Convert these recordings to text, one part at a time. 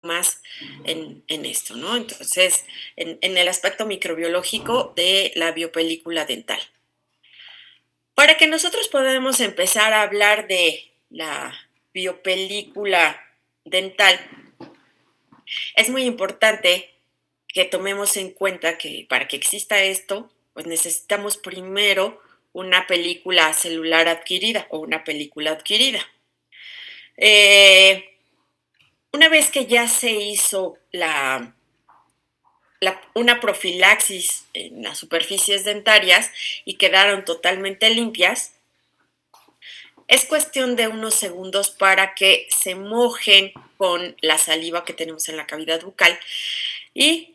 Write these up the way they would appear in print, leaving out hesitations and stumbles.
más en esto, ¿no? Entonces, en el aspecto microbiológico de la biopelícula dental. Para que nosotros podamos empezar a hablar de la biopelícula dental, es muy importante que tomemos en cuenta que para que exista esto, pues necesitamos primero una película celular adquirida o una película adquirida. Eh, una vez que ya se hizo una profilaxis en las superficies dentarias y quedaron totalmente limpias, es cuestión de unos segundos para que se mojen con la saliva que tenemos en la cavidad bucal y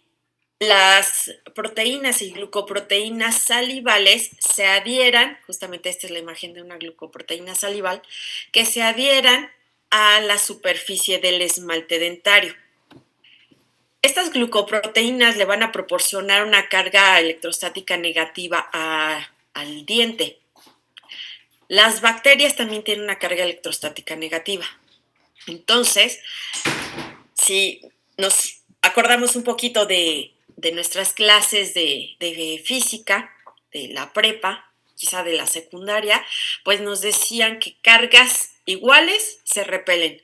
las proteínas y glucoproteínas salivales se adhieran, justamente esta es la imagen de una glucoproteína salival, que se adhieran a la superficie del esmalte dentario. Estas glucoproteínas le van a proporcionar una carga electrostática negativa al diente. Las bacterias también tienen una carga electrostática negativa. Entonces, si nos acordamos un poquito de nuestras clases de física, de la prepa, quizá de la secundaria, pues nos decían que cargas iguales se repelen,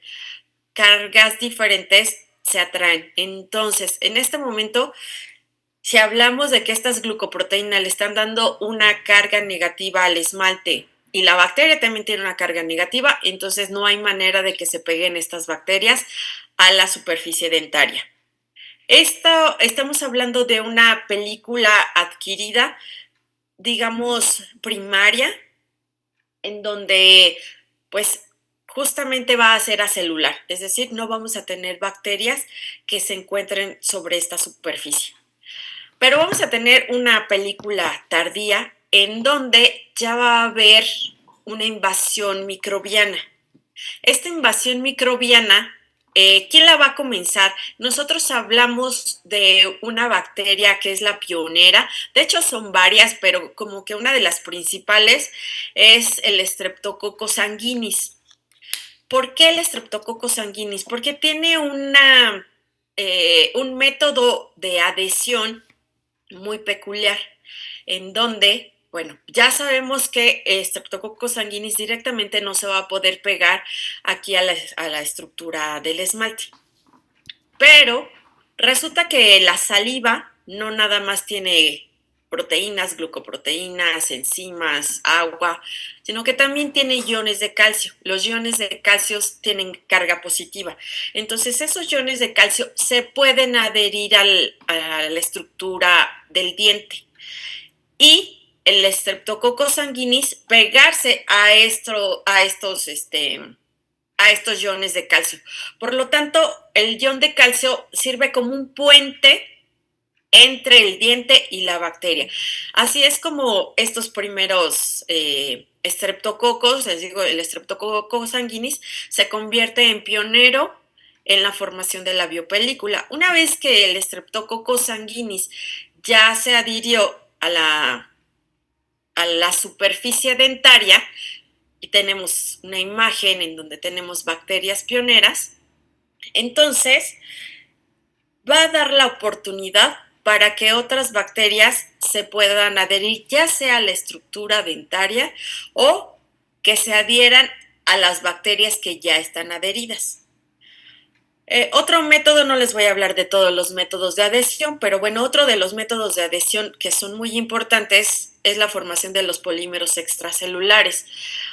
cargas diferentes se atraen. Entonces, en este momento, si hablamos de que estas glucoproteínas le están dando una carga negativa al esmalte y la bacteria también tiene una carga negativa, entonces no hay manera de que se peguen estas bacterias a la superficie dentaria. Estamos hablando de una película adquirida, digamos, primaria, en donde pues justamente va a ser acelular, es decir, no vamos a tener bacterias que se encuentren sobre esta superficie. Pero vamos a tener una película tardía en donde ya va a haber una invasión microbiana. Esta invasión microbiana, ¿quién la va a comenzar? Nosotros hablamos de una bacteria que es la pionera, de hecho son varias, pero como que una de las principales es el Streptococcus sanguinis. ¿Por qué el Streptococcus sanguinis? Porque tiene un método de adhesión muy peculiar, en donde, bueno, ya sabemos que Streptococcus sanguinis directamente no se va a poder pegar aquí a la estructura del esmalte. Pero resulta que la saliva no nada más tiene proteínas, glucoproteínas, enzimas, agua, sino que también tiene iones de calcio. Los iones de calcio tienen carga positiva. Entonces, esos iones de calcio se pueden adherir a la estructura del diente. Y el Streptococcus sanguinis pegarse a estos iones de calcio. Por lo tanto, el ion de calcio sirve como un puente entre el diente y la bacteria. Así es como estos primeros estreptococos, les digo, el Streptococcus sanguinis, se convierte en pionero en la formación de la biopelícula. Una vez que el Streptococcus sanguinis ya se adhirió a la superficie dentaria y tenemos una imagen en donde tenemos bacterias pioneras, entonces va a dar la oportunidad para que otras bacterias se puedan adherir, ya sea a la estructura dentaria o que se adhieran a las bacterias que ya están adheridas. Otro método, no les voy a hablar de todos los métodos de adhesión, pero bueno, otro de los métodos de adhesión que son muy importantes es la formación de los polímeros extracelulares.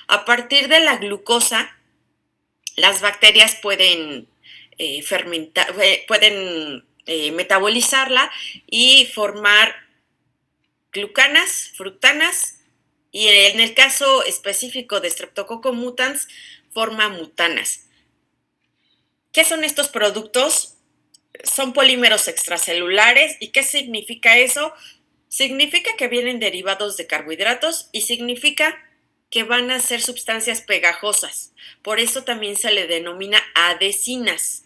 A partir de la glucosa, las bacterias pueden fermentar, pueden metabolizarla y formar glucanas, fructanas, y en el caso específico de Streptococcus mutans, forma mutanas. ¿Qué son estos productos? Son polímeros extracelulares. ¿Y qué significa eso? Significa que vienen derivados de carbohidratos y significa que van a ser sustancias pegajosas. Por eso también se le denomina adhesinas.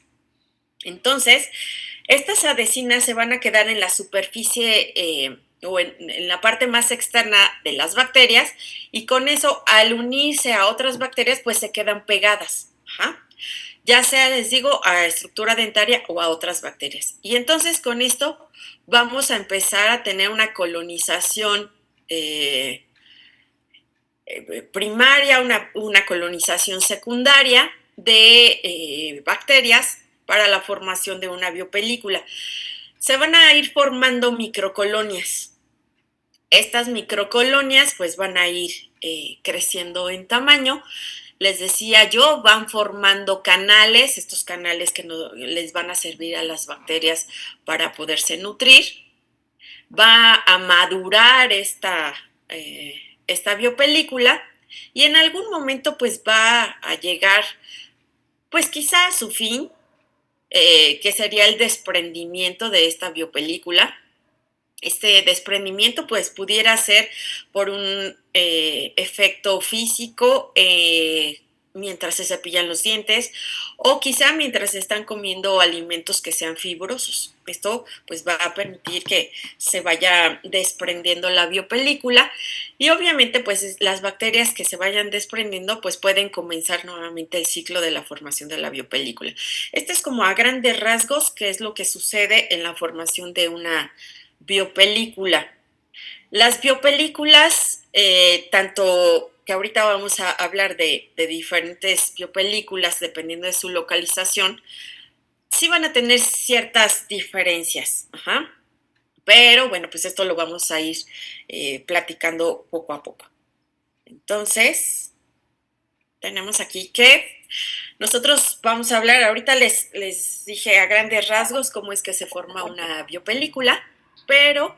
Entonces, estas adhesinas se van a quedar en la superficie o en la parte más externa de las bacterias y con eso, al unirse a otras bacterias, pues se quedan pegadas. Ajá. ya sea, les digo, a estructura dentaria o a otras bacterias. Y entonces con esto vamos a empezar a tener una colonización primaria, una colonización secundaria de bacterias para la formación de una biopelícula. Se van a ir formando microcolonias. Estas microcolonias pues van a ir creciendo en tamaño. Les decía yo, van formando canales, estos canales que no, les van a servir a las bacterias para poderse nutrir. Va a madurar esta biopelícula y en algún momento pues va a llegar pues quizá a su fin, que sería el desprendimiento de esta biopelícula. Este desprendimiento pues pudiera ser por un efecto físico mientras se cepillan los dientes o quizá mientras están comiendo alimentos que sean fibrosos. Esto pues va a permitir que se vaya desprendiendo la biopelícula y obviamente pues las bacterias que se vayan desprendiendo pues pueden comenzar nuevamente el ciclo de la formación de la biopelícula. Este es como a grandes rasgos qué es lo que sucede en la formación de una biopelícula. Las biopelículas, tanto que ahorita vamos a hablar de diferentes biopelículas dependiendo de su localización, sí van a tener ciertas diferencias. Ajá. Pero bueno, pues esto lo vamos a ir platicando poco a poco. Entonces, tenemos aquí que nosotros vamos a hablar, ahorita les dije a grandes rasgos cómo es que se forma una biopelícula, pero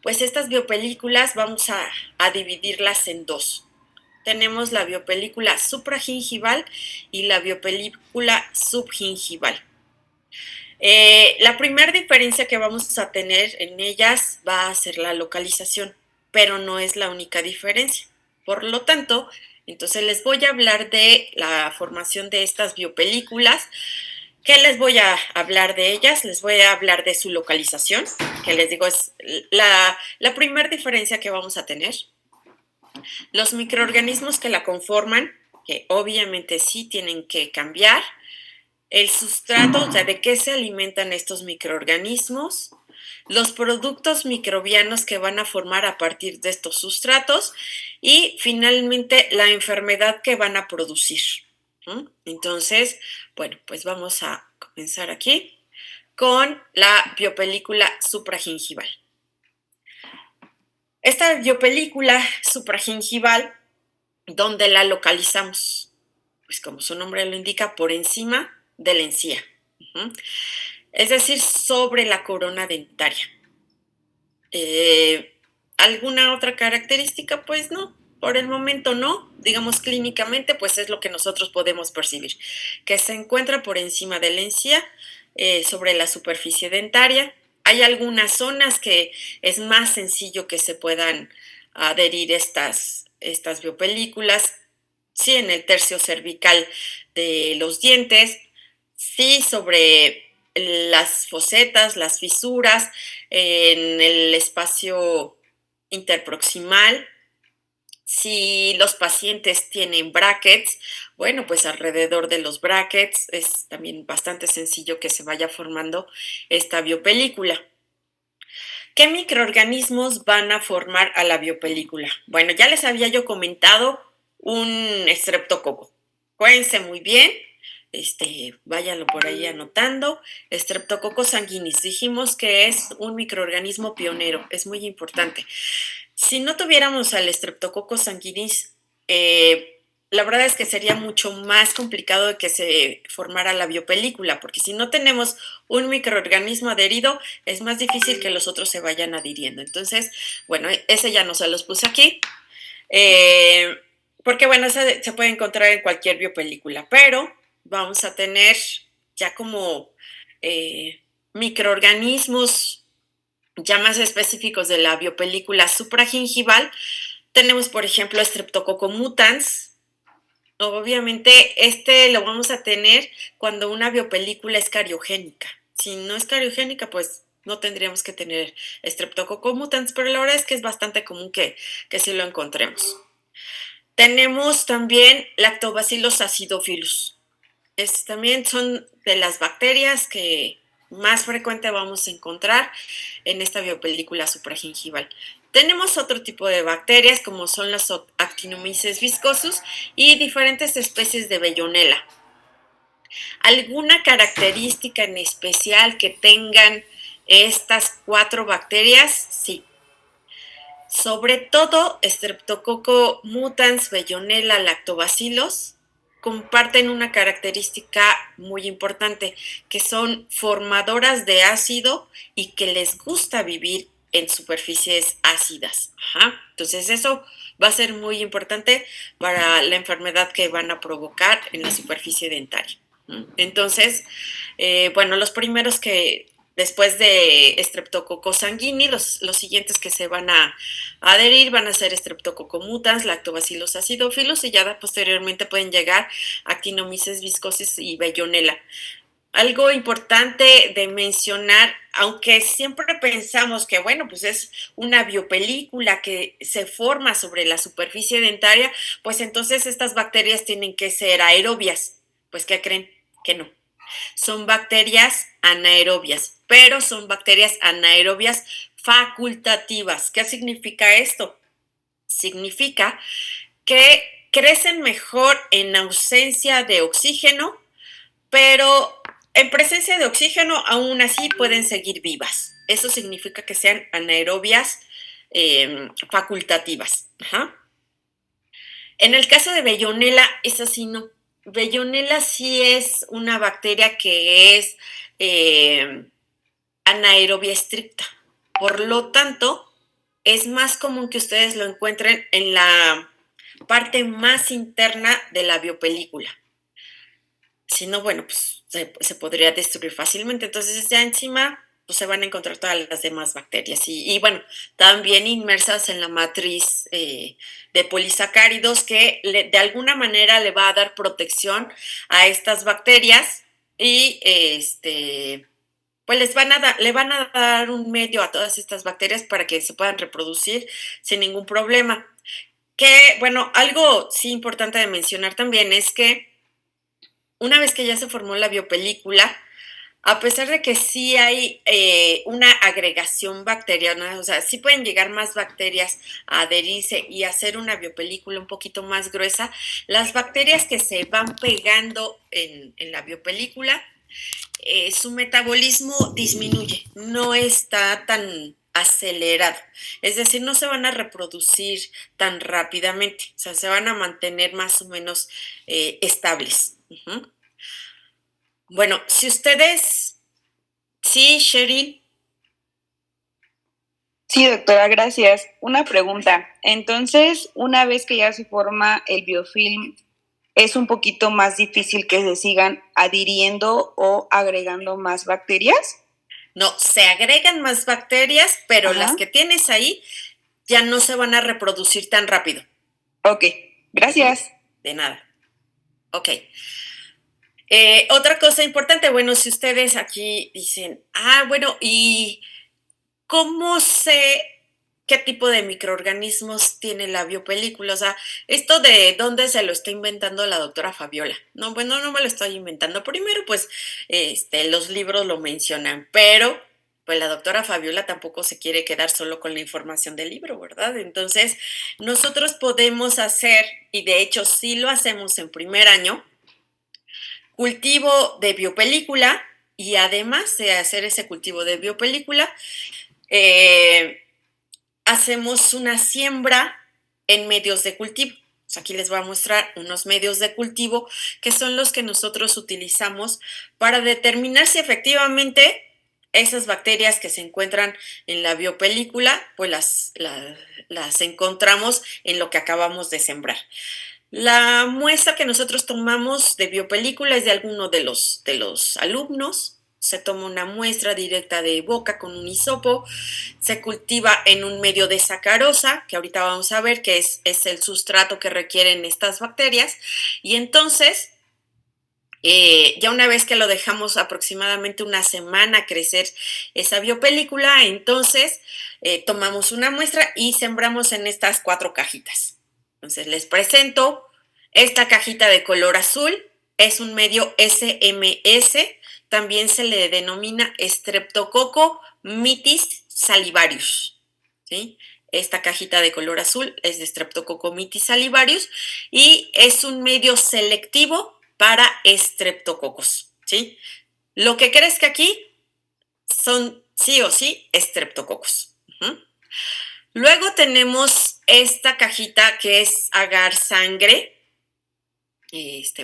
pues estas biopelículas vamos a dividirlas en dos. Tenemos la biopelícula supragingival y la biopelícula subgingival. La primera diferencia que vamos a tener en ellas va a ser la localización, pero no es la única diferencia. Por lo tanto, entonces les voy a hablar de la formación de estas biopelículas. ¿Qué les voy a hablar de ellas? Les voy a hablar de su localización, que les digo es la primera diferencia que vamos a tener. Los microorganismos que la conforman, que obviamente sí tienen que cambiar. El sustrato, o sea, de qué se alimentan estos microorganismos. Los productos microbianos que van a formar a partir de estos sustratos. Y finalmente la enfermedad que van a producir. Entonces, bueno, pues vamos a comenzar aquí con la biopelícula supragingival. Esta biopelícula supragingival, ¿dónde la localizamos? Pues como su nombre lo indica, por encima de la encía. Es decir, sobre la corona dentaria. ¿Alguna otra característica? Pues no. Por el momento no, digamos clínicamente, pues es lo que nosotros podemos percibir, que se encuentra por encima de la encía, sobre la superficie dentaria. Hay algunas zonas que es más sencillo que se puedan adherir estas biopelículas, sí, en el tercio cervical de los dientes, sí, sobre las fosetas, las fisuras, en el espacio interproximal. Si los pacientes tienen brackets, bueno, pues alrededor de los brackets es también bastante sencillo que se vaya formando esta biopelícula. ¿Qué microorganismos van a formar a la biopelícula? Bueno, ya les había yo comentado un estreptococo. Acuérdense muy bien, váyanlo por ahí anotando. Streptococcus sanguinis, dijimos que es un microorganismo pionero, es muy importante. Si no tuviéramos al Streptococcus sanguinis, la verdad es que sería mucho más complicado de que se formara la biopelícula, porque si no tenemos un microorganismo adherido, es más difícil que los otros se vayan adhiriendo. Entonces, bueno, ese ya no se los puse aquí, porque bueno, ese se puede encontrar en cualquier biopelícula, pero vamos a tener ya como microorganismos ya más específicos de la biopelícula supragingival. Tenemos, por ejemplo, Streptococcus mutans. Obviamente, lo vamos a tener cuando una biopelícula es cariogénica. Si no es cariogénica, pues no tendríamos que tener Streptococcus mutans, pero la verdad es que es bastante común que sí lo encontremos. Tenemos también Lactobacillus acidophilus. También son de las bacterias que más frecuente vamos a encontrar en esta biopelícula supragingival. Tenemos otro tipo de bacterias como son las Actinomyces viscosus y diferentes especies de Bellonella. ¿Alguna característica en especial que tengan estas 4 bacterias? Sí. Sobre todo, Streptococcus mutans, Bellonella, Lactobacillus comparten una característica muy importante, que son formadoras de ácido y que les gusta vivir en superficies ácidas. Ajá. Entonces eso va a ser muy importante para la enfermedad que van a provocar en la superficie dentaria. Entonces, bueno, los primeros que después de Streptococcus sanguini, los siguientes que se van a adherir van a ser Streptococcus mutans, Lactobacillus acidophilus y ya posteriormente pueden llegar Actinomyces viscosus y Bellonella. Algo importante de mencionar, aunque siempre pensamos que, bueno, pues es una biopelícula que se forma sobre la superficie dentaria, pues entonces estas bacterias tienen que ser aerobias. Pues, ¿qué creen? Que no. Son bacterias anaerobias, pero son bacterias anaerobias facultativas. ¿Qué significa esto? Significa que crecen mejor en ausencia de oxígeno, pero en presencia de oxígeno aún así pueden seguir vivas. Eso significa que sean anaerobias facultativas. Ajá. En el caso de Bellonella, es así, no. Bellonella sí es una bacteria que es anaerobia estricta. Por lo tanto, es más común que ustedes lo encuentren en la parte más interna de la biopelícula. Si no, bueno, pues se podría destruir fácilmente. Entonces, ya encima, pues se van a encontrar todas las demás bacterias. Y bueno, también inmersas en la matriz de polisacáridos que de alguna manera le va a dar protección a estas bacterias y pues le van a dar un medio a todas estas bacterias para que se puedan reproducir sin ningún problema. Que, bueno, algo sí importante de mencionar también es que una vez que ya se formó la biopelícula, a pesar de que sí hay una agregación bacteriana, o sea, sí pueden llegar más bacterias a adherirse y hacer una biopelícula un poquito más gruesa, las bacterias que se van pegando en la biopelícula, su metabolismo disminuye, no está tan acelerado, es decir, no se van a reproducir tan rápidamente, o sea, se van a mantener más o menos estables. Bueno, si ustedes, sí, Sheryl, Sí, doctora, gracias. Una pregunta. Entonces, una vez que ya se forma el biofilm, ¿es un poquito más difícil que se sigan adhiriendo o agregando más bacterias? no, se agregan más bacterias, pero Ajá. las que tienes ahí ya no se van a reproducir tan rápido. Ok, gracias. De nada. Ok. Otra cosa importante, bueno, si ustedes aquí dicen, bueno, ¿y cómo sé qué tipo de microorganismos tiene la biopelícula? O sea, esto de dónde se lo está inventando la doctora Fabiola. No, bueno, no me lo estoy inventando. Primero, pues, los libros lo mencionan, pero pues la doctora Fabiola tampoco se quiere quedar solo con la información del libro, ¿verdad? Entonces, nosotros podemos hacer, y de hecho sí lo hacemos en primer año, cultivo de biopelícula, y además de hacer ese cultivo de biopelícula, hacemos una siembra en medios de cultivo. Pues aquí les voy a mostrar unos medios de cultivo que son los que nosotros utilizamos para determinar si efectivamente esas bacterias que se encuentran en la biopelícula, pues las encontramos en lo que acabamos de sembrar. La muestra que nosotros tomamos de biopelícula es de alguno de los alumnos. Se toma una muestra directa de boca con un hisopo, se cultiva en un medio de sacarosa, que ahorita vamos a ver que es el sustrato que requieren estas bacterias, y entonces, ya una vez que lo dejamos aproximadamente una semana crecer esa biopelícula, entonces tomamos una muestra y sembramos en estas 4 cajitas. Entonces les presento esta cajita de color azul, es un medio SMS, también se le denomina Streptococcus mitis salivarius, ¿sí? Esta cajita de color azul es de Streptococcus mitis salivarius y es un medio selectivo para estreptococos, ¿sí? Lo que crezca aquí son sí o sí estreptococos. Luego tenemos esta cajita que es agar sangre.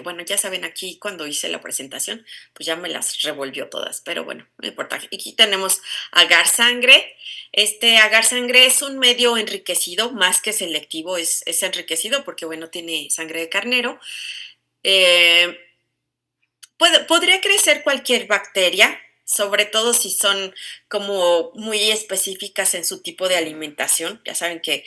Bueno, ya saben, aquí cuando hice la presentación, pues ya me las revolvió todas, pero bueno, no importa. Aquí tenemos agar sangre. Este agar sangre es un medio enriquecido, más que selectivo, es enriquecido porque, bueno, tiene sangre de carnero. Podría crecer cualquier bacteria, sobre todo si son como muy específicas en su tipo de alimentación. Ya saben que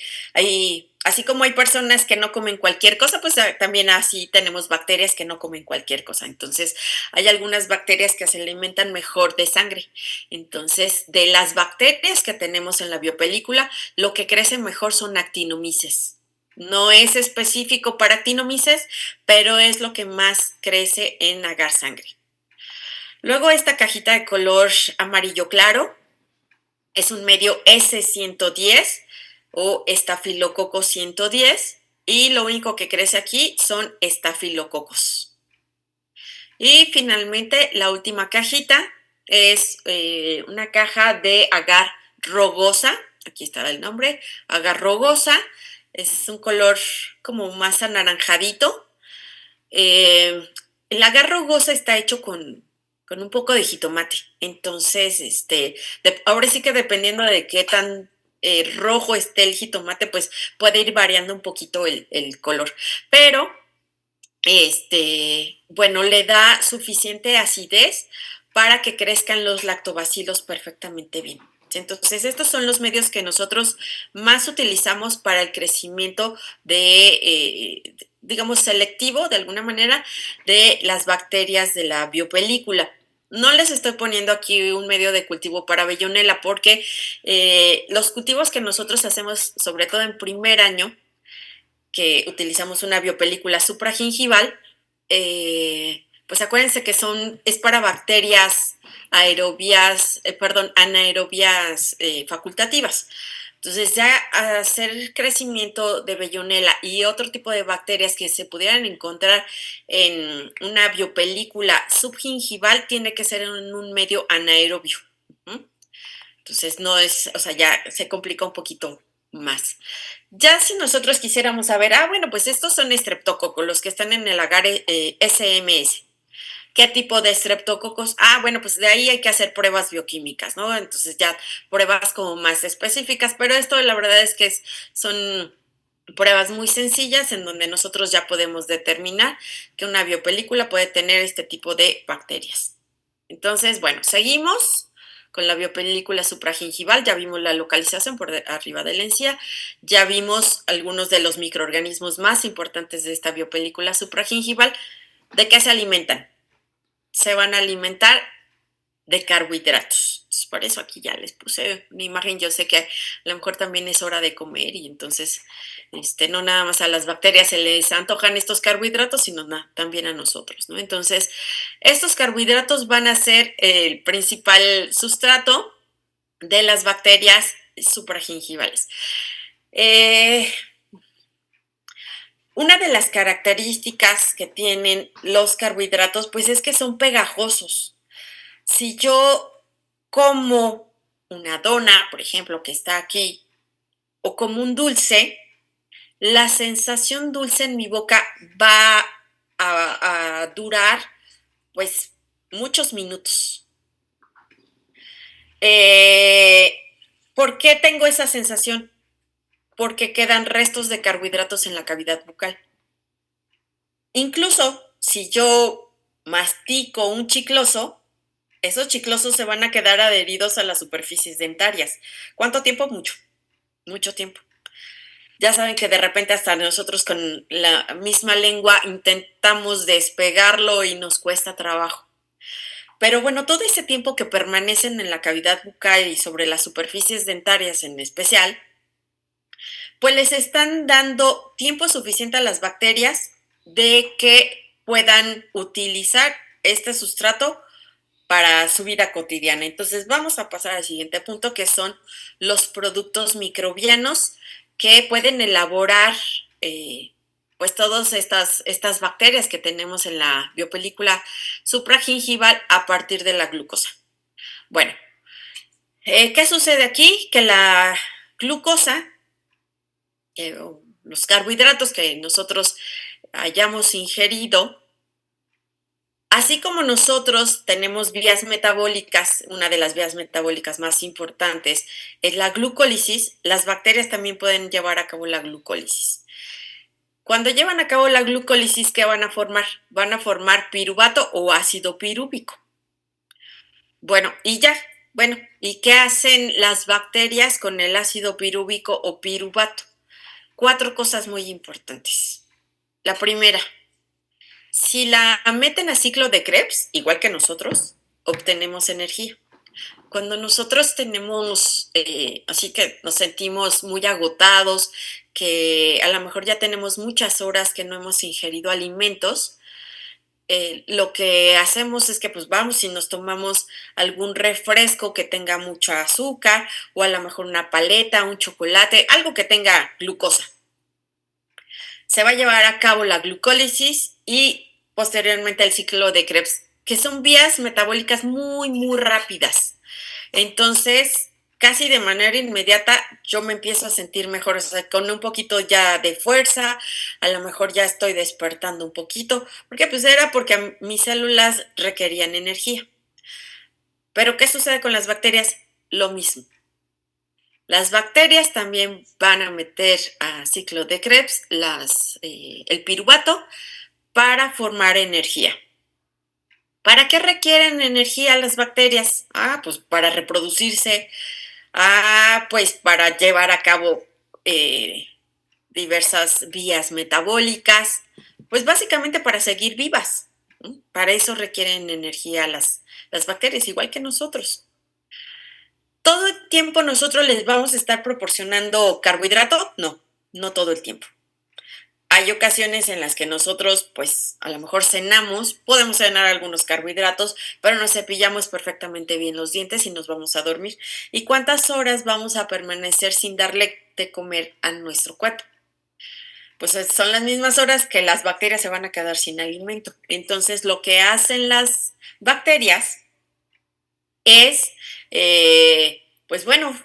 así como hay personas que no comen cualquier cosa, pues también así tenemos bacterias que no comen cualquier cosa. Entonces, hay algunas bacterias que se alimentan mejor de sangre. Entonces, de las bacterias que tenemos en la biopelícula, lo que crece mejor son actinomyces. No es específico para actinomyces, pero es lo que más crece en agar sangre. Luego esta cajita de color amarillo claro es un medio S110 o estafilococo 110 y lo único que crece aquí son estafilococos. Y finalmente la última cajita es una caja de agar rogosa, aquí está el nombre, agar rogosa, es un color como más anaranjadito. El agar rogosa está hecho con un poco de jitomate, entonces, ahora sí que dependiendo de qué tan rojo esté el jitomate, pues puede ir variando un poquito el color, pero bueno, le da suficiente acidez para que crezcan los lactobacilos perfectamente bien. Entonces, estos son los medios que nosotros más utilizamos para el crecimiento digamos, selectivo, de alguna manera, de las bacterias de la biopelícula. No les estoy poniendo aquí un medio de cultivo para Bellonella porque los cultivos que nosotros hacemos, sobre todo en primer año, que utilizamos una biopelícula supragingival, pues acuérdense que es para bacterias anaerobias facultativas. Entonces, ya hacer crecimiento de Bellonella y otro tipo de bacterias que se pudieran encontrar en una biopelícula subgingival tiene que ser en un medio anaerobio. Entonces, no es, o sea, ya se complica un poquito más. Ya si nosotros quisiéramos saber, bueno, pues estos son estreptococos, los que están en el agar SMS. ¿Qué tipo de estreptococos? Bueno, pues de ahí hay que hacer pruebas bioquímicas, ¿no? Entonces ya pruebas como más específicas, pero esto la verdad es que son pruebas muy sencillas en donde nosotros ya podemos determinar que una biopelícula puede tener este tipo de bacterias. Entonces, bueno, seguimos con la biopelícula supragingival, ya vimos la localización por arriba de la encía, ya vimos algunos de los microorganismos más importantes de esta biopelícula supragingival. ¿De qué se alimentan? Se van a alimentar de carbohidratos. Por eso aquí ya les puse una imagen. Yo sé que a lo mejor también es hora de comer y entonces no nada más a las bacterias se les antojan estos carbohidratos, sino también a nosotros, ¿no? Entonces, estos carbohidratos van a ser el principal sustrato de las bacterias supragingivales. Una de las características que tienen los carbohidratos, pues es que son pegajosos. Si yo como una dona, por ejemplo, que está aquí, o como un dulce, la sensación dulce en mi boca va a durar, pues, muchos minutos. ¿Por qué tengo esa sensación? Porque quedan restos de carbohidratos en la cavidad bucal. Incluso si yo mastico un chicloso, esos chiclosos se van a quedar adheridos a las superficies dentarias. ¿Cuánto tiempo? Mucho tiempo. Ya saben que de repente hasta nosotros con la misma lengua intentamos despegarlo y nos cuesta trabajo. Pero bueno, todo ese tiempo que permanecen en la cavidad bucal y sobre las superficies dentarias en especial, pues les están dando tiempo suficiente a las bacterias de que puedan utilizar este sustrato para su vida cotidiana. Entonces vamos a pasar al siguiente punto, que son los productos microbianos que pueden elaborar pues todas estas bacterias que tenemos en la biopelícula supragingival a partir de la glucosa. Bueno, ¿qué sucede aquí? Que la glucosa, los carbohidratos que nosotros hayamos ingerido, así como nosotros tenemos vías metabólicas, una de las vías metabólicas más importantes es la glucólisis, las bacterias también pueden llevar a cabo la glucólisis. Cuando llevan a cabo la glucólisis, ¿qué van a formar? Van a formar piruvato o ácido pirúvico. Bueno, y ya. Bueno, ¿y qué hacen las bacterias con el ácido pirúvico o piruvato? 4 cosas muy importantes. La primera, si la meten a ciclo de Krebs, igual que nosotros, obtenemos energía. Cuando nosotros tenemos, así que nos sentimos muy agotados, que a lo mejor ya tenemos muchas horas que no hemos ingerido alimentos, lo que hacemos es que pues vamos y nos tomamos algún refresco que tenga mucho azúcar o a lo mejor una paleta, un chocolate, algo que tenga glucosa. Se va a llevar a cabo la glucólisis y posteriormente el ciclo de Krebs, que son vías metabólicas muy, muy rápidas. Entonces, casi de manera inmediata, yo me empiezo a sentir mejor, o sea, con un poquito ya de fuerza, a lo mejor ya estoy despertando un poquito, porque pues era porque mis células requerían energía. Pero, ¿qué sucede con las bacterias? Lo mismo. Las bacterias también van a meter a ciclo de Krebs el piruvato para formar energía. ¿Para qué requieren energía las bacterias? Pues para reproducirse, pues para llevar a cabo diversas vías metabólicas, pues básicamente para seguir vivas. Para eso requieren energía las bacterias, igual que nosotros. ¿Todo el tiempo nosotros les vamos a estar proporcionando carbohidrato? No, no todo el tiempo. Hay ocasiones en las que nosotros, pues, a lo mejor cenamos, podemos cenar algunos carbohidratos, pero nos cepillamos perfectamente bien los dientes y nos vamos a dormir. ¿Y cuántas horas vamos a permanecer sin darle de comer a nuestro cuerpo? Pues son las mismas horas que las bacterias se van a quedar sin alimento. Entonces, lo que hacen las bacterias es, pues bueno,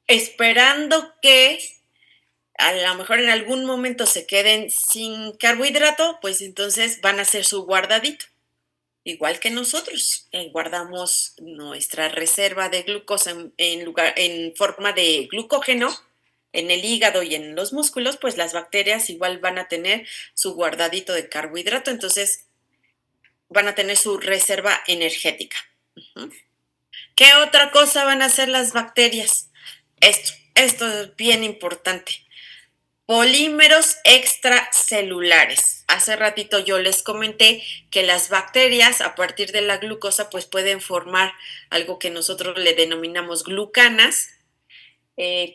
esperando que a lo mejor en algún momento se queden sin carbohidrato, pues entonces van a hacer su guardadito. Igual que nosotros, guardamos nuestra reserva de glucosa en forma de glucógeno en el hígado y en los músculos, pues las bacterias igual van a tener su guardadito de carbohidrato, entonces van a tener su reserva energética. ¿Qué otra cosa van a hacer las bacterias? Esto es bien importante. Polímeros extracelulares. Hace ratito yo les comenté que las bacterias a partir de la glucosa pues pueden formar algo que nosotros le denominamos glucanas,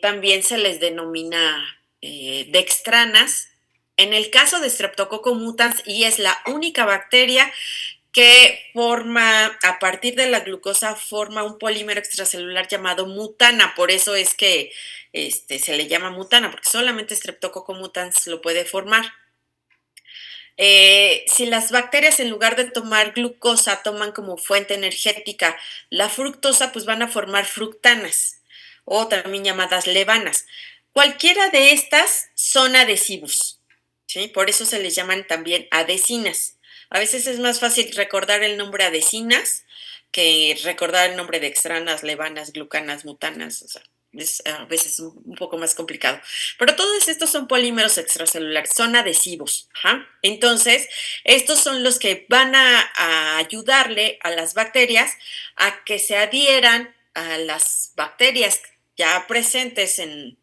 también se les denomina dextranas. En el caso de Streptococcus mutans, y es la única bacteria que forma, a partir de la glucosa, forma un polímero extracelular llamado mutana. Por eso es que se le llama mutana, porque solamente Streptococcus mutans lo puede formar. Si las bacterias en lugar de tomar glucosa toman como fuente energética la fructosa, pues van a formar fructanas o también llamadas levanas. Cualquiera de estas son adhesivos, ¿sí? Por eso se les llaman también adhesinas. A veces es más fácil recordar el nombre adhesinas que recordar el nombre de extranas, levanas, glucanas, mutanas, o sea, es a veces un poco más complicado. Pero todos estos son polímeros extracelulares, son adhesivos. Entonces, estos son los que van a ayudarle a las bacterias a que se adhieran a las bacterias ya presentes en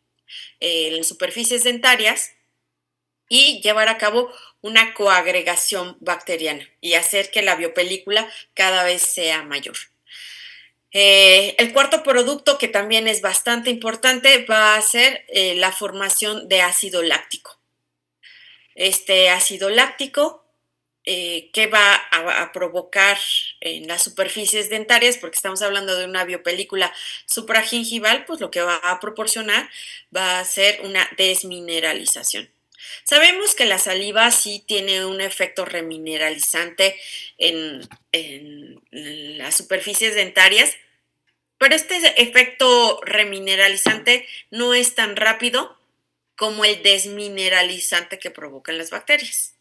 las superficies dentarias y llevar a cabo una coagregación bacteriana y hacer que la biopelícula cada vez sea mayor. El cuarto producto, que también es bastante importante, va a ser la formación de ácido láctico. Este ácido láctico qué va a provocar en las superficies dentarias, porque estamos hablando de una biopelícula supragingival, pues lo que va a proporcionar va a ser una desmineralización. Sabemos que la saliva sí tiene un efecto remineralizante en las superficies dentarias, pero este efecto remineralizante no es tan rápido como el desmineralizante que provocan las bacterias.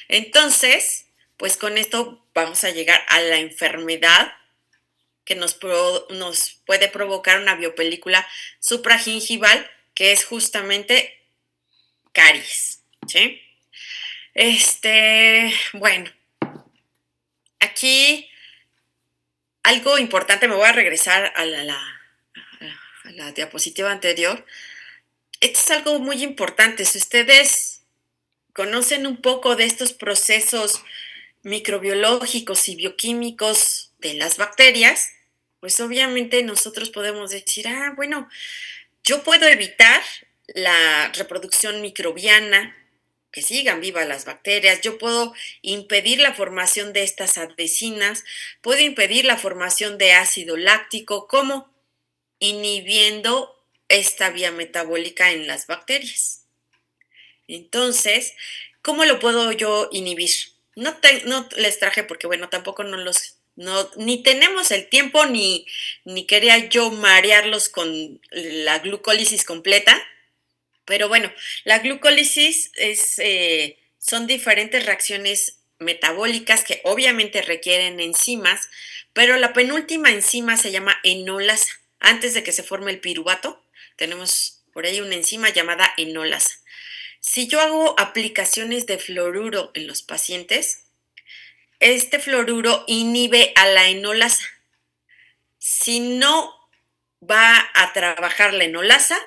Entonces, pues con esto vamos a llegar a la enfermedad que nos puede provocar una biopelícula supragingival, que es justamente caries, ¿sí? Bueno, aquí algo importante, me voy a regresar a la diapositiva anterior. Esto es algo muy importante. Si ustedes conocen un poco de estos procesos microbiológicos y bioquímicos de las bacterias, pues obviamente nosotros podemos decir, bueno, yo puedo evitar la reproducción microbiana, que sigan vivas las bacterias, yo puedo impedir la formación de estas adhesinas, puedo impedir la formación de ácido láctico, ¿cómo? Inhibiendo esta vía metabólica en las bacterias. Entonces, ¿cómo lo puedo yo inhibir? No les traje porque, bueno, tampoco ni tenemos el tiempo, ni quería yo marearlos con la glucólisis completa, pero bueno, la glucólisis son diferentes reacciones metabólicas que obviamente requieren enzimas, pero la penúltima enzima se llama enolasa. Antes de que se forme el piruvato, tenemos por ahí una enzima llamada enolasa. Si yo hago aplicaciones de fluoruro en los pacientes, este fluoruro inhibe a la enolasa. Si no va a trabajar la enolasa,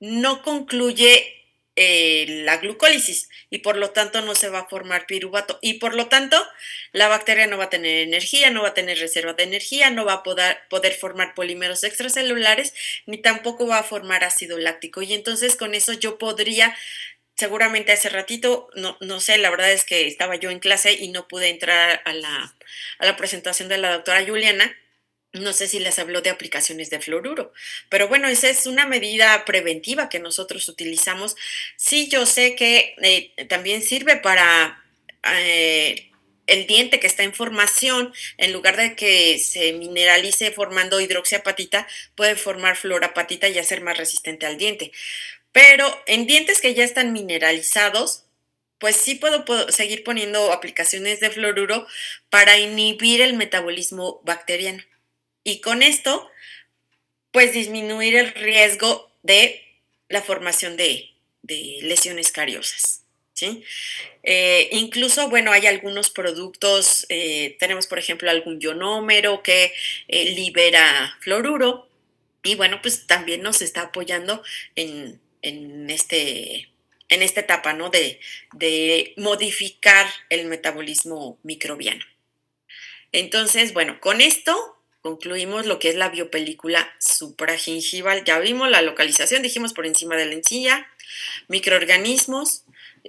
no concluye la glucólisis y por lo tanto no se va a formar piruvato y por lo tanto la bacteria no va a tener energía, no va a tener reserva de energía, no va a poder formar polímeros extracelulares ni tampoco va a formar ácido láctico y entonces con eso yo podría seguramente hace ratito, no sé, la verdad es que estaba yo en clase y no pude entrar a la presentación de la doctora Juliana. No sé si les habló de aplicaciones de fluoruro, pero bueno, esa es una medida preventiva que nosotros utilizamos. Sí, yo sé que también sirve para el diente que está en formación, en lugar de que se mineralice formando hidroxiapatita, puede formar fluorapatita y hacer más resistente al diente. Pero en dientes que ya están mineralizados, pues sí puedo seguir poniendo aplicaciones de fluoruro para inhibir el metabolismo bacteriano. Y con esto, pues disminuir el riesgo de la formación de lesiones cariosas, ¿sí? Incluso, bueno, hay algunos productos, tenemos por ejemplo algún ionómero que libera fluoruro y bueno, pues también nos está apoyando en esta etapa, ¿no? De modificar el metabolismo microbiano. Entonces, bueno, con esto concluimos lo que es la biopelícula supragingival. Ya vimos la localización, dijimos por encima de la encía, microorganismos,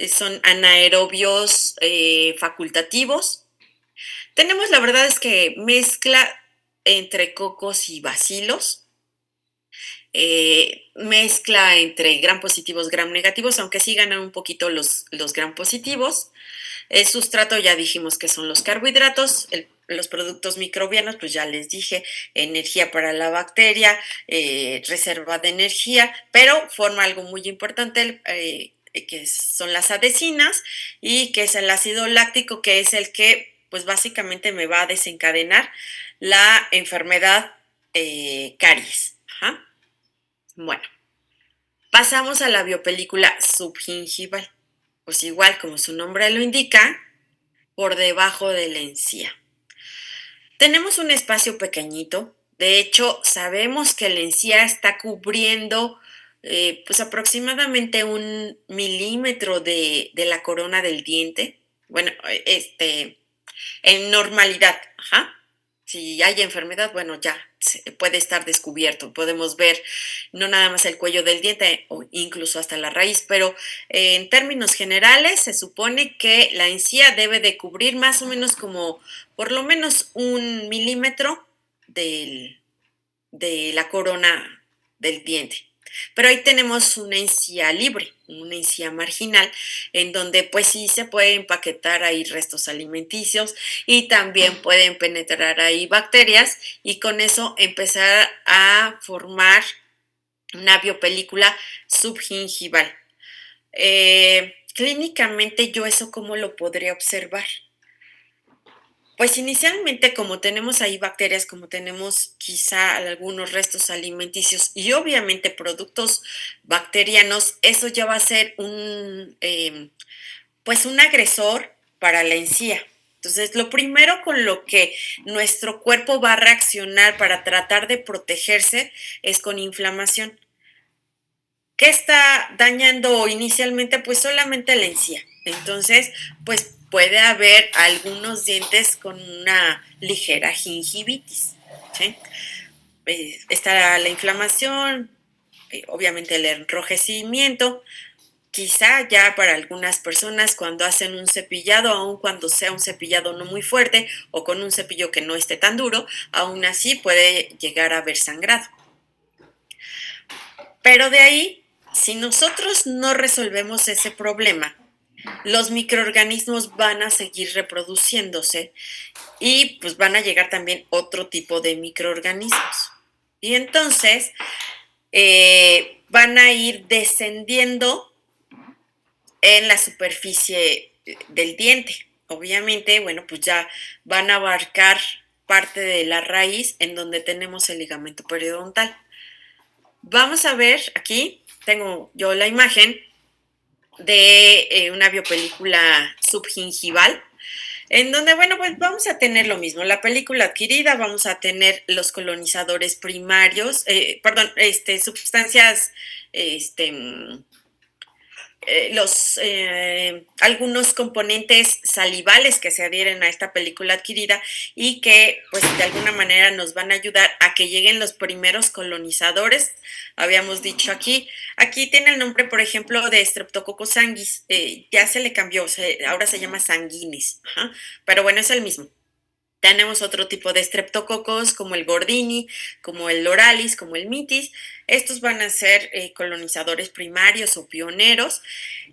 son anaerobios facultativos. Tenemos, la verdad es que mezcla entre cocos y bacilos, mezcla entre gram positivos, gram negativos, aunque sí ganan un poquito los gram positivos. El sustrato ya dijimos que son los carbohidratos, los productos microbianos, pues ya les dije, energía para la bacteria, reserva de energía, pero forma algo muy importante, que son las adhesinas y que es el ácido láctico, que es el que pues básicamente me va a desencadenar la enfermedad caries. Ajá. Bueno, pasamos a la biopelícula subgingival. Pues igual como su nombre lo indica, por debajo de la encía. Tenemos un espacio pequeñito, de hecho sabemos que la encía está cubriendo pues aproximadamente 1 milímetro de la corona del diente, bueno, en normalidad, ajá. si hay enfermedad, bueno, ya puede estar descubierto. Podemos ver no nada más el cuello del diente o incluso hasta la raíz, pero en términos generales se supone que la encía debe de cubrir más o menos como por lo menos 1 milímetro de la corona del diente. Pero ahí tenemos una encía libre, una encía marginal, en donde pues sí se puede empaquetar ahí restos alimenticios y también pueden penetrar ahí bacterias y con eso empezar a formar una biopelícula subgingival. Clínicamente yo eso cómo lo podría observar. Pues inicialmente como tenemos ahí bacterias, como tenemos quizá algunos restos alimenticios y obviamente productos bacterianos, eso ya va a ser pues un agresor para la encía. Entonces, lo primero con lo que nuestro cuerpo va a reaccionar para tratar de protegerse es con inflamación. ¿Qué está dañando inicialmente? Pues solamente la encía. Entonces, pues puede haber algunos dientes con una ligera gingivitis. ¿Sí? Está la inflamación, obviamente el enrojecimiento. Quizá ya para algunas personas cuando hacen un cepillado, aun cuando sea un cepillado no muy fuerte o con un cepillo que no esté tan duro, aún así puede llegar a haber sangrado. Pero de ahí, si nosotros no resolvemos ese problema, los microorganismos van a seguir reproduciéndose y pues van a llegar también otro tipo de microorganismos. Y entonces van a ir descendiendo en la superficie del diente. Obviamente, bueno, pues ya van a abarcar parte de la raíz en donde tenemos el ligamento periodontal. Vamos a ver aquí, tengo yo la imagen de una biopelícula subgingival, en donde, bueno, pues vamos a tener lo mismo, la película adquirida, vamos a tener los colonizadores primarios, sustancias, algunos componentes salivales que se adhieren a esta película adquirida y que pues de alguna manera nos van a ayudar a que lleguen los primeros colonizadores. Habíamos dicho aquí tiene el nombre, por ejemplo, de Streptococcus sanguis, ya se le cambió, ahora se llama sanguinis, pero bueno, es el mismo. Tenemos otro tipo de estreptococos como el Gordini, como el Loralis, como el Mitis. Estos van a ser colonizadores primarios o pioneros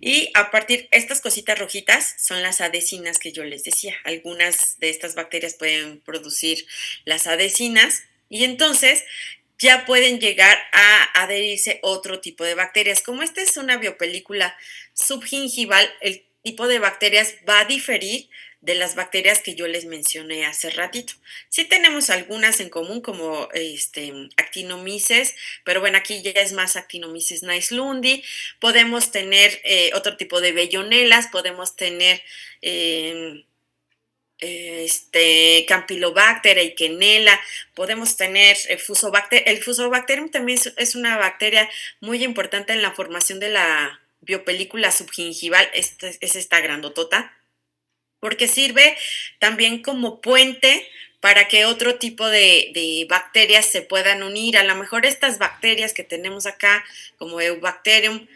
y a partir, estas cositas rojitas son las adhesinas que yo les decía. Algunas de estas bacterias pueden producir las adhesinas y entonces ya pueden llegar a adherirse otro tipo de bacterias. Como esta es una biopelícula subgingival, el tipo de bacterias va a diferir de las bacterias que yo les mencioné hace ratito. Sí tenemos algunas en común como Actinomyces, pero bueno, aquí ya es más Actinomyces naislundi. Podemos tener otro tipo de Vellonelas, podemos tener Campylobacter, Eikenella, podemos tener Fusobacter. El Fusobacterium también es una bacteria muy importante en la formación de la biopelícula subgingival, es esta grandotota, porque sirve también como puente para que otro tipo de bacterias se puedan unir. A lo mejor estas bacterias que tenemos acá, como Eubacterium,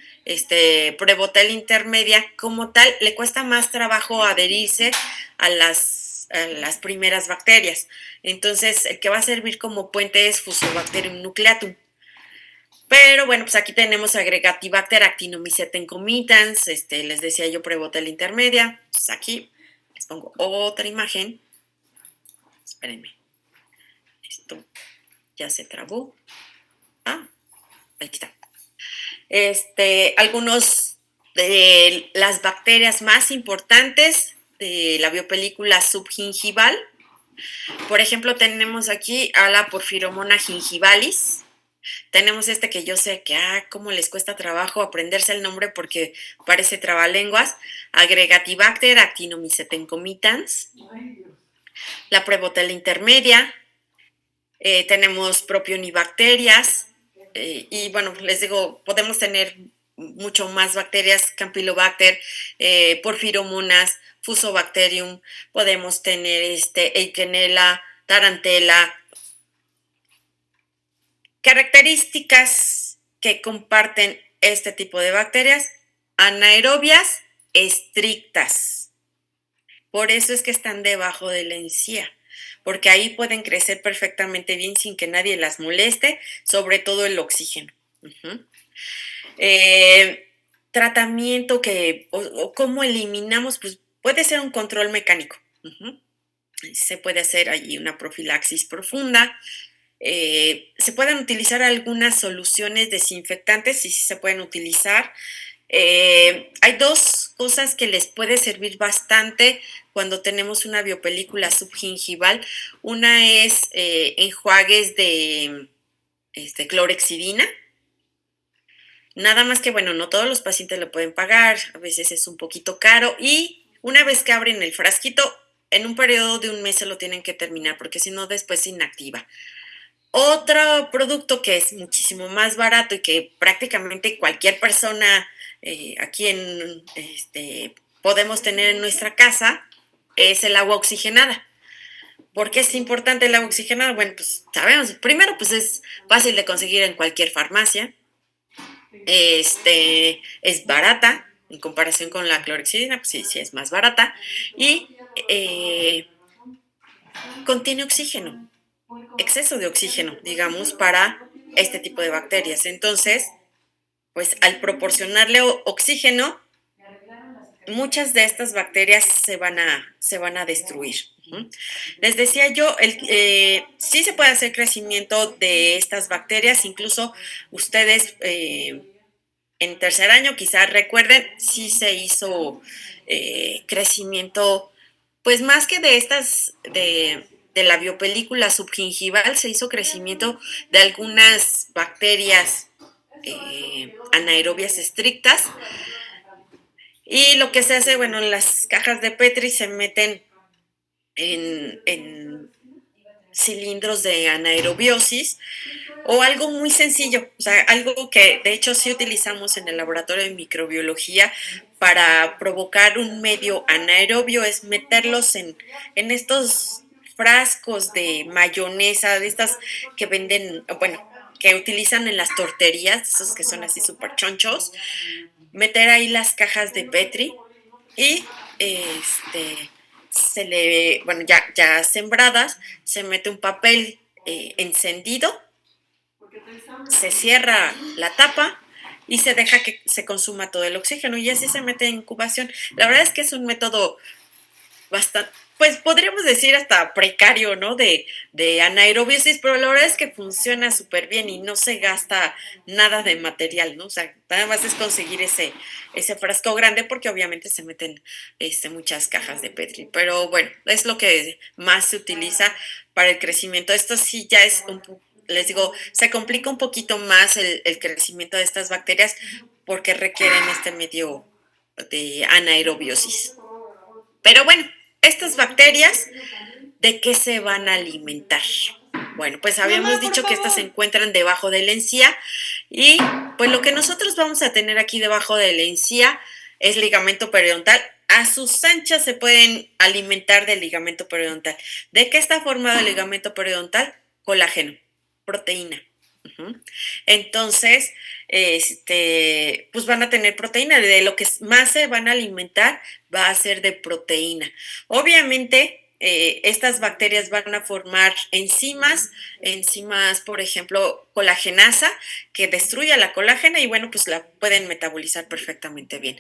Prevotella intermedia, como tal, le cuesta más trabajo adherirse a las primeras bacterias. Entonces, el que va a servir como puente es Fusobacterium nucleatum. Pero bueno, pues aquí tenemos Agregatibacter actinomycetem comitans, les decía yo Prevotella intermedia, pues aquí les pongo otra imagen. Espérenme. Esto ya se trabó. Ah, ahí está. Algunos de las bacterias más importantes de la biopelícula subgingival. Por ejemplo, tenemos aquí a la Porphyromonas gingivalis. Tenemos que yo sé que, cómo les cuesta trabajo aprenderse el nombre porque parece trabalenguas. Agregatibacter actinomycetem comitans. La Prevotella intermedia. Tenemos propionibacterias. Y bueno, les digo, podemos tener mucho más bacterias, Campylobacter, Porphyromonas, Fusobacterium, podemos tener Eikenella, tarantela. Características que comparten este tipo de bacterias: anaerobias estrictas. Por eso es que están debajo de la encía, porque ahí pueden crecer perfectamente bien sin que nadie las moleste, sobre todo el oxígeno. Tratamiento o cómo eliminamos, pues puede ser un control mecánico. Se puede hacer allí una profilaxis profunda. Se pueden utilizar algunas soluciones desinfectantes, y sí se pueden utilizar. Hay dos cosas que les puede servir bastante cuando tenemos una biopelícula subgingival. Una es enjuagues de clorexidina. Nada más que, bueno, no todos los pacientes lo pueden pagar, a veces es un poquito caro, y una vez que abren el frasquito, en un periodo de un mes se lo tienen que terminar, porque si no después se inactiva. Otro producto que es muchísimo más barato y que prácticamente cualquier persona aquí podemos tener en nuestra casa es el agua oxigenada. ¿Por qué es importante el agua oxigenada? Bueno, pues sabemos, primero pues es fácil de conseguir en cualquier farmacia. Es barata en comparación con la clorexidina, pues sí es más barata, y contiene oxígeno, exceso de oxígeno, digamos, para este tipo de bacterias. Entonces, pues al proporcionarle oxígeno, muchas de estas bacterias se van a destruir. Les decía yo, sí se puede hacer crecimiento de estas bacterias, incluso ustedes en tercer año, quizás recuerden, sí se hizo crecimiento, pues más que de estas, de la biopelícula subgingival, se hizo crecimiento de algunas bacterias anaerobias estrictas. Y lo que se hace, bueno, en las cajas de Petri se meten en cilindros de anaerobiosis, o algo muy sencillo, o sea, algo que de hecho sí utilizamos en el laboratorio de microbiología para provocar un medio anaerobio, es meterlos en estos frascos de mayonesa, de estas que venden, bueno, que utilizan en las torterías, esos que son así súper chonchos, meter ahí las cajas de Petri y bueno, ya sembradas, se mete un papel encendido, se cierra la tapa y se deja que se consuma todo el oxígeno, y así se mete en incubación. La verdad es que es un método bastante, pues podríamos decir hasta precario, ¿no? De anaerobiosis, pero la verdad es que funciona súper bien y no se gasta nada de material, ¿no? O sea, nada más es conseguir ese frasco grande, porque obviamente se meten muchas cajas de Petri, pero bueno, es lo que más se utiliza para el crecimiento. Esto sí ya es les digo, se complica un poquito más el crecimiento de estas bacterias, porque requieren este medio de anaerobiosis. Pero bueno, estas bacterias, ¿de qué se van a alimentar? Bueno, pues habíamos dicho que estas se encuentran debajo de la encía, y pues lo que nosotros vamos a tener aquí debajo de la encía es ligamento periodontal. A sus anchas se pueden alimentar del ligamento periodontal. ¿De qué está formado el ligamento periodontal? Colágeno, proteína. Entonces, pues van a tener proteína. De lo que más se van a alimentar va a ser de proteína. Obviamente, estas bacterias van a formar enzimas, por ejemplo, colagenasa, que destruye la colágena y bueno, pues la pueden metabolizar perfectamente bien.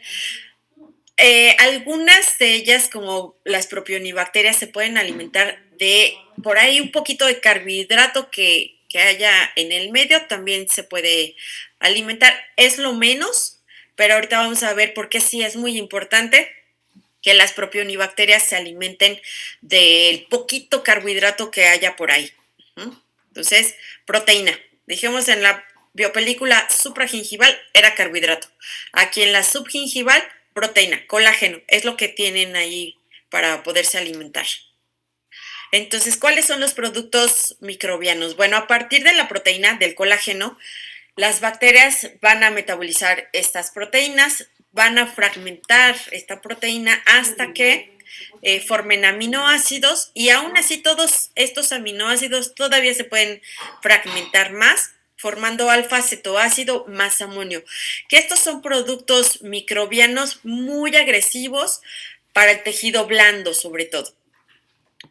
Algunas de ellas, como las propionibacterias, se pueden alimentar de por ahí un poquito de carbohidrato que haya en el medio, también se puede alimentar. Es lo menos, pero ahorita vamos a ver por qué sí es muy importante que las propionibacterias se alimenten del poquito carbohidrato que haya por ahí. Entonces, proteína. Dijimos en la biopelícula supragingival era carbohidrato. Aquí en la subgingival, proteína, colágeno, es lo que tienen ahí para poderse alimentar. Entonces, ¿cuáles son los productos microbianos? Bueno, a partir de la proteína, del colágeno, las bacterias van a metabolizar estas proteínas, van a fragmentar esta proteína hasta que formen aminoácidos y aún así todos estos aminoácidos todavía se pueden fragmentar más formando alfa-cetoácido más amonio, que estos son productos microbianos muy agresivos para el tejido blando sobre todo.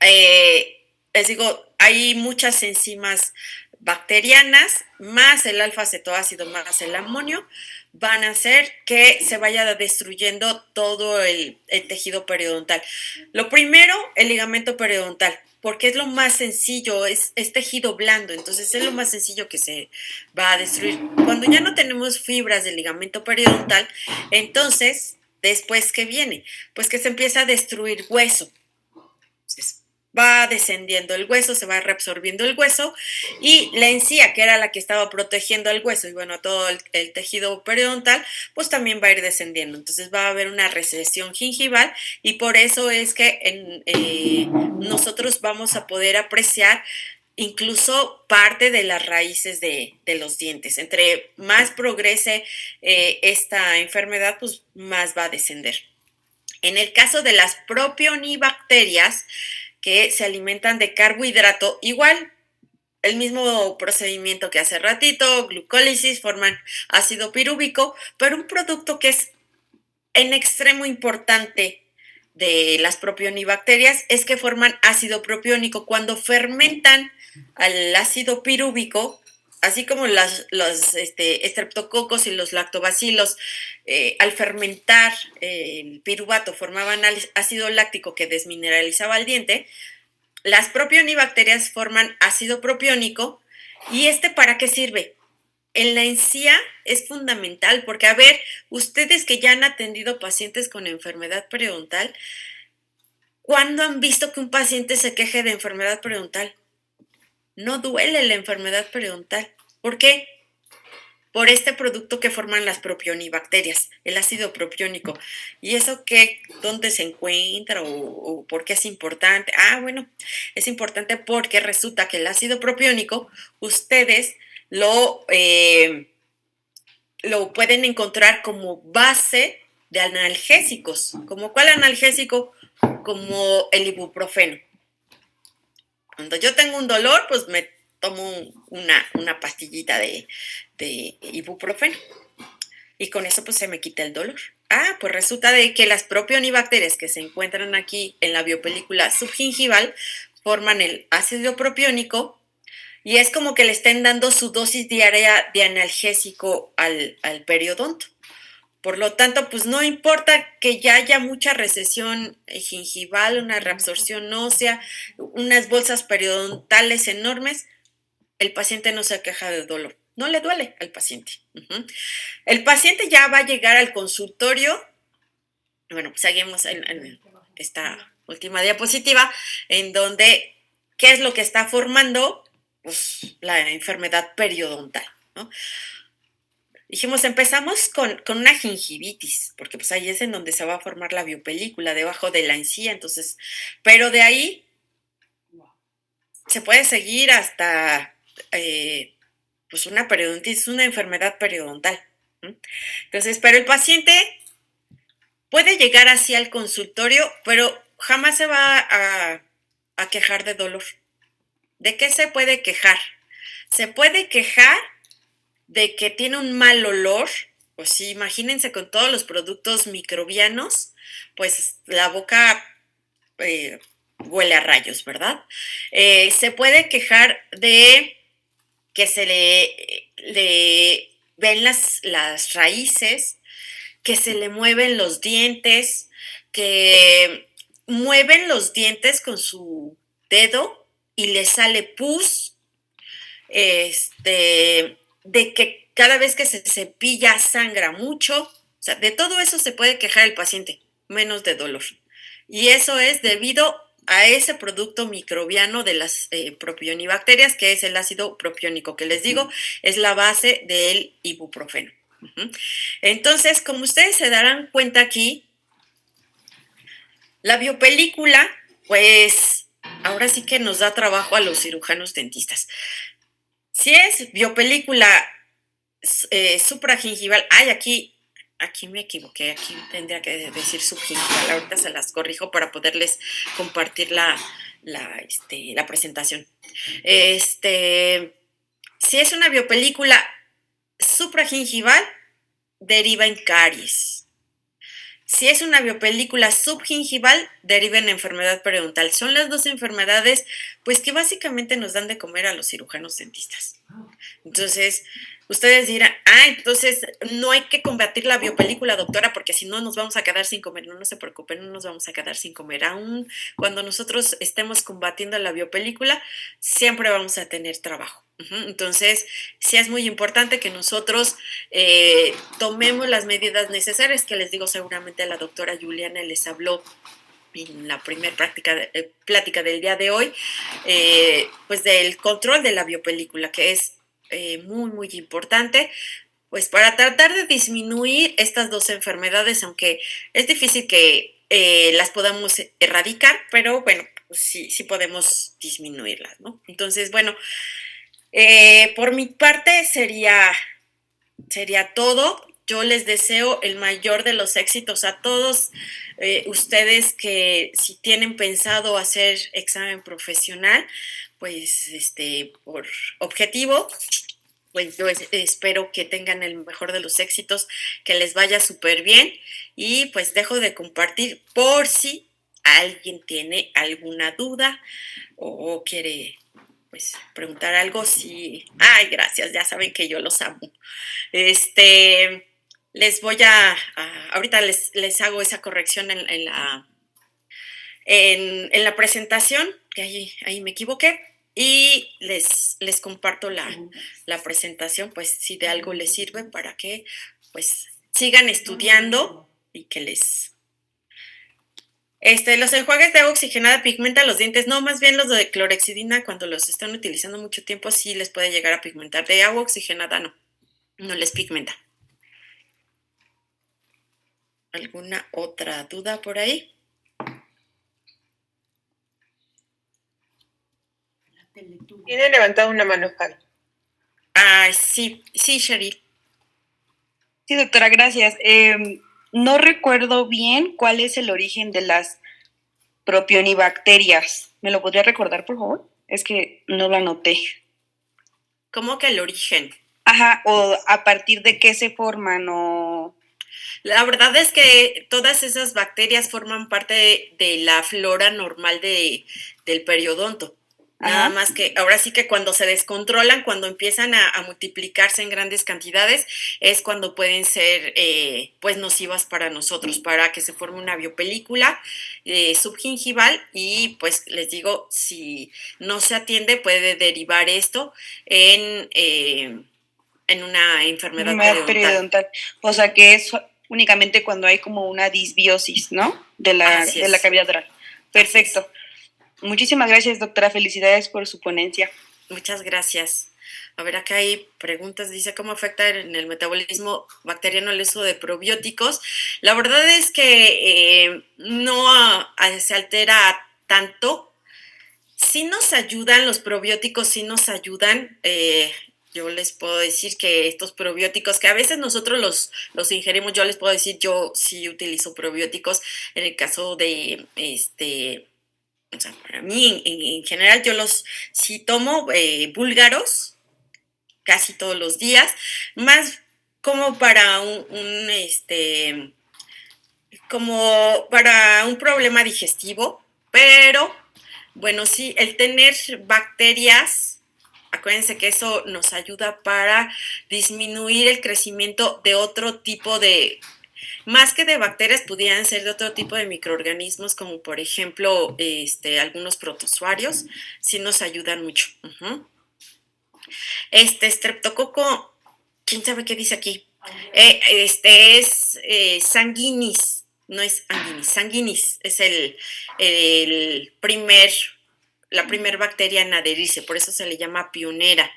Les digo, hay muchas enzimas bacterianas, más el alfa-cetoácido, más el amonio, van a hacer que se vaya destruyendo todo el tejido periodontal. Lo primero, el ligamento periodontal, porque es lo más sencillo, es tejido blando, entonces es lo más sencillo que se va a destruir. Cuando ya no tenemos fibras del ligamento periodontal, entonces, después, ¿qué viene? Pues que se empieza a destruir hueso. Entonces, va descendiendo el hueso, se va reabsorbiendo el hueso y la encía, que era la que estaba protegiendo el hueso y bueno, todo el tejido periodontal, pues también va a ir descendiendo. Entonces va a haber una recesión gingival y por eso es que nosotros vamos a poder apreciar incluso parte de las raíces de los dientes. Entre más progrese esta enfermedad, pues más va a descender. En el caso de las propionibacterias, que se alimentan de carbohidrato, igual, el mismo procedimiento que hace ratito, glucólisis, forman ácido pirúvico, pero un producto que es en extremo importante de las propionibacterias es que forman ácido propiónico. Cuando fermentan al ácido pirúvico, así como los estreptococos y los lactobacilos, al fermentar el piruvato formaban ácido láctico que desmineralizaba el diente, las propionibacterias forman ácido propiónico. ¿Y para qué sirve? En la encía es fundamental porque, a ver, ustedes que ya han atendido pacientes con enfermedad periodontal, ¿cuándo han visto que un paciente se queje de enfermedad periodontal? No duele la enfermedad periodontal. ¿Por qué? Por este producto que forman las propionibacterias, el ácido propiónico. ¿Y eso qué? ¿Dónde se encuentra o por qué es importante? Bueno, es importante porque resulta que el ácido propiónico, ustedes lo pueden encontrar como base de analgésicos. ¿Como cuál analgésico? Como el ibuprofeno. Cuando yo tengo un dolor, pues me tomo una pastillita de ibuprofeno y con eso pues se me quita el dolor. Pues resulta de que las propionibacterias que se encuentran aquí en la biopelícula subgingival forman el ácido propiónico y es como que le estén dando su dosis diaria de analgésico al periodonto. Por lo tanto, pues no importa que ya haya mucha recesión gingival, una reabsorción ósea, unas bolsas periodontales enormes, el paciente no se queja de dolor. No le duele al paciente. El paciente ya va a llegar al consultorio. Bueno, pues seguimos en esta última diapositiva, en donde, ¿qué es lo que está formando? Pues la enfermedad periodontal, ¿no? Dijimos, empezamos con una gingivitis, porque pues ahí es en donde se va a formar la biopelícula, debajo de la encía, entonces, pero de ahí se puede seguir hasta pues una periodontitis, una enfermedad periodontal. Entonces, pero el paciente puede llegar así al consultorio, pero jamás se va a quejar de dolor. ¿De qué se puede quejar? Se puede quejar de que tiene un mal olor, pues sí, imagínense con todos los productos microbianos, pues la boca huele a rayos, ¿verdad? Se puede quejar de que se le ven las raíces, que se le mueven los dientes, que mueven los dientes con su dedo y le sale pus, de que cada vez que se cepilla sangra mucho. O sea, de todo eso se puede quejar el paciente, menos de dolor. Y eso es debido a ese producto microbiano de las propionibacterias, que es el ácido propiónico, que les digo, es la base del ibuprofeno. Entonces, como ustedes se darán cuenta aquí, la biopelícula, pues, ahora sí que nos da trabajo a los cirujanos dentistas. Si es biopelícula supragingival, aquí aquí me equivoqué, aquí tendría que decir subgingival, ahorita se las corrijo para poderles compartir la presentación. Si es una biopelícula supragingival, deriva en caries. Si es una biopelícula subgingival, deriva en enfermedad periodontal. Son las dos enfermedades, pues, que básicamente nos dan de comer a los cirujanos dentistas. Entonces, ustedes dirán, entonces no hay que combatir la biopelícula, doctora, porque si no nos vamos a quedar sin comer. No, no se preocupen, no nos vamos a quedar sin comer. Aún cuando nosotros estemos combatiendo la biopelícula, siempre vamos a tener trabajo. Entonces, sí es muy importante que nosotros tomemos las medidas necesarias, que les digo, seguramente la doctora Juliana les habló en la primera plática del día de hoy, pues del control de la biopelícula, que es muy, muy importante, pues para tratar de disminuir estas dos enfermedades, aunque es difícil que las podamos erradicar, pero bueno, pues sí podemos disminuirlas, ¿no? Entonces, bueno, por mi parte sería todo. Yo les deseo el mayor de los éxitos a todos ustedes que si tienen pensado hacer examen profesional, pues por objetivo, pues yo espero que tengan el mejor de los éxitos, que les vaya súper bien y pues dejo de compartir por si alguien tiene alguna duda o quiere pues preguntar algo. Si, gracias, ya saben que yo los amo. Les voy ahorita les hago esa corrección en la presentación, que ahí me equivoqué, y les comparto la presentación, pues si de algo les sirve para que pues sigan estudiando y que los enjuagues de agua oxigenada pigmentan los dientes, no, más bien los de clorexidina cuando los están utilizando mucho tiempo sí les puede llegar a pigmentar. De agua oxigenada no les pigmenta. ¿Alguna otra duda por ahí? Tiene levantada una mano, Javi. Sí, Sherry. Sí, doctora, gracias. No recuerdo bien cuál es el origen de las propionibacterias. ¿Me lo podría recordar, por favor? Es que no lo anoté. ¿Cómo que el origen? Ajá, o a partir de qué se forman o... La verdad es que todas esas bacterias forman parte de la flora normal del periodonto. Nada más que ahora sí que cuando se descontrolan, cuando empiezan a multiplicarse en grandes cantidades, es cuando pueden ser pues nocivas para nosotros, para que se forme una biopelícula subgingival y pues les digo, si no se atiende puede derivar esto en una enfermedad periodontal. O sea que es únicamente cuando hay como una disbiosis, ¿no? De la cavidad oral. Perfecto. Muchísimas gracias, doctora. Felicidades por su ponencia. Muchas gracias. A ver, acá hay preguntas. Dice, ¿cómo afecta en el metabolismo bacteriano el uso de probióticos? La verdad es que no se altera tanto. Sí nos ayudan los probióticos, sí nos ayudan. Yo les puedo decir que estos probióticos, que a veces nosotros los ingerimos, yo les puedo decir, yo sí utilizo probióticos. En el caso de o sea, para mí, en general, yo sí tomo búlgaros casi todos los días, más como para como para un problema digestivo, pero bueno, sí, el tener bacterias, acuérdense que eso nos ayuda para disminuir el crecimiento de otro tipo más que de bacterias, pudieran ser de otro tipo de microorganismos, como por ejemplo, algunos protozoarios, sí nos ayudan mucho. Streptococo, ¿quién sabe qué dice aquí? Es sanguinis, no es anguinis, sanguinis, es la primer bacteria en adherirse, por eso se le llama pionera.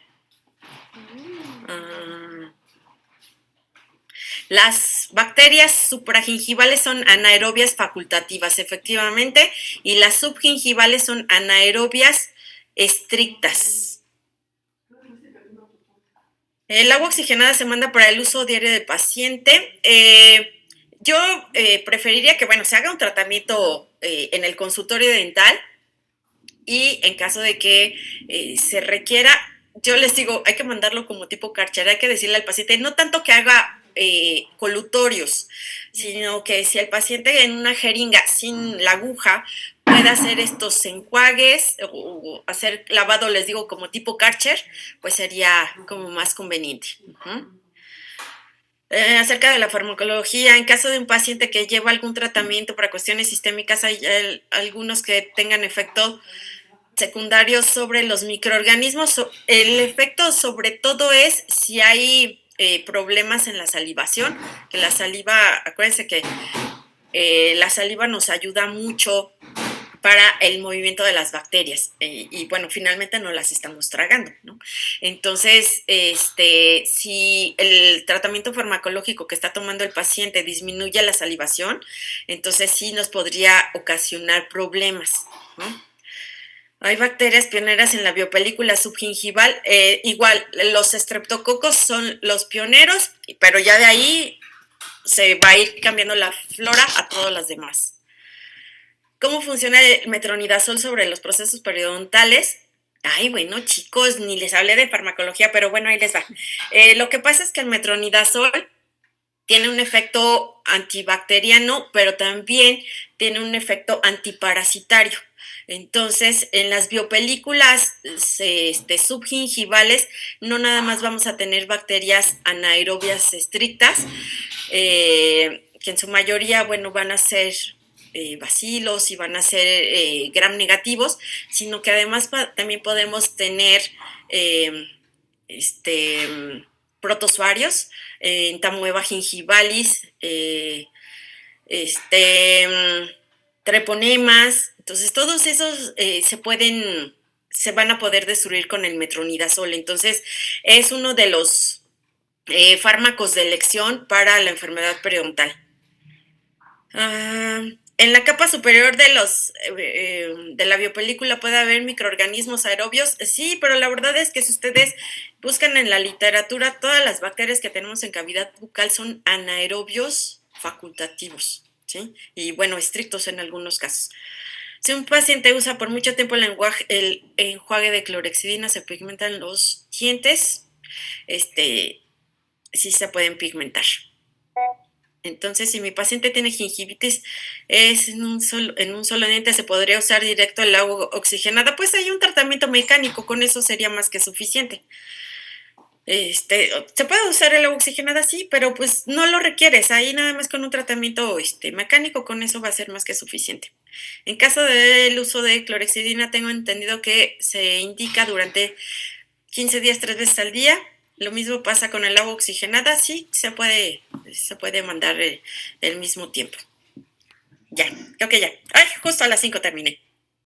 Las bacterias supragingivales son anaerobias facultativas, efectivamente, y las subgingivales son anaerobias estrictas. El agua oxigenada se manda para el uso diario del paciente. Yo preferiría que, bueno, se haga un tratamiento en el consultorio dental y en caso de que se requiera, yo les digo, hay que mandarlo como tipo Karcher, hay que decirle al paciente, no tanto que haga colutorios, sino que si el paciente en una jeringa sin la aguja puede hacer estos enjuagues o hacer lavado, les digo, como tipo Karcher, pues sería como más conveniente. Acerca de la farmacología, en caso de un paciente que lleva algún tratamiento para cuestiones sistémicas, hay algunos que tengan efecto secundarios sobre los microorganismos. El efecto sobre todo es si hay problemas en la salivación, que la saliva, acuérdense que la saliva nos ayuda mucho para el movimiento de las bacterias y bueno, finalmente no las estamos tragando, ¿no? Entonces, si el tratamiento farmacológico que está tomando el paciente disminuye la salivación, entonces sí nos podría ocasionar problemas, ¿no? Hay bacterias pioneras en la biopelícula subgingival. Igual, los streptococos son los pioneros, pero ya de ahí se va a ir cambiando la flora a todas las demás. ¿Cómo funciona el metronidazol sobre los procesos periodontales? Ay, bueno, chicos, ni les hablé de farmacología, pero bueno, ahí les va. Lo que pasa es que el metronidazol tiene un efecto antibacteriano, pero también tiene un efecto antiparasitario. Entonces, en las biopelículas subgingivales, no nada más vamos a tener bacterias anaerobias estrictas, que en su mayoría, bueno, van a ser bacilos y van a ser gram negativos, sino que además también podemos tener protozoarios, Entamoeba gingivalis, treponemas. Entonces, todos esos se van a poder destruir con el metronidazol. Entonces, es uno de los fármacos de elección para la enfermedad periodontal. En la capa superior de la biopelícula puede haber microorganismos aerobios. Sí, pero la verdad es que si ustedes buscan en la literatura, todas las bacterias que tenemos en cavidad bucal son anaerobios facultativos, ¿sí? Y bueno, estrictos en algunos casos. Si un paciente usa por mucho tiempo el enjuague de clorhexidina, se pigmentan los dientes, sí se pueden pigmentar. Entonces, si mi paciente tiene gingivitis, en un solo diente, se podría usar directo el agua oxigenada. Pues hay un tratamiento mecánico, con eso sería más que suficiente. Se puede usar el agua oxigenada, sí, pero pues no lo requieres. Ahí nada más con un tratamiento mecánico, con eso va a ser más que suficiente. En caso del uso de clorhexidina, tengo entendido que se indica durante 15 días, 3 veces al día. Lo mismo pasa con el agua oxigenada, sí, se puede mandar el mismo tiempo. Ya, creo que ya. Ay, justo a las 5 terminé.